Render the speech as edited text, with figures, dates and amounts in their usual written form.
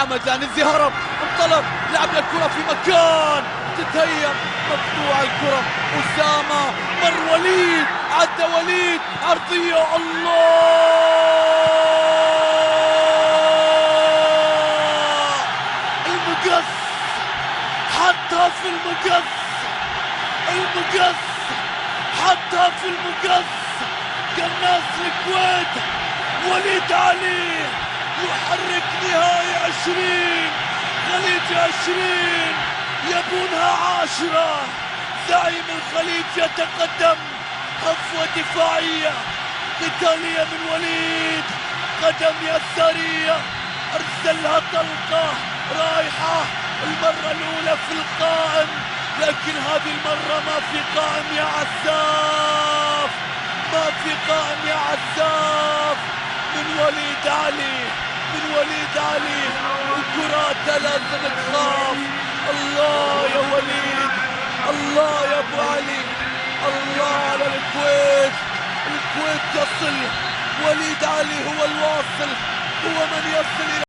حمدان الزهرم انطلق، لعب الكرة في مكان تتهيأ، مقطوع الكرة. أسامة مر وليد، عدى وليد، عرضية، الله! المقص حطها في المقص، المقص حطها في المقص. قناص الكويت وليد علي يحرك نهاية 20 خليج 20 يبونها 10. زعيم الخليج يتقدم، خطوة دفاعية قتالية من وليد، قدم يسارية أرسلها طلقة رايحة المرة الأولى في القائم، لكن هذه المرة ما في قائم يا عساف، ما في قائم يا عساف. من وليد علي، من وليد علي، الكرات لازم تخاف. الله يا وليد، الله يا ابو علي، الله على الكويت. الكويت تصل، وليد علي هو الواصل، هو من يصل إلى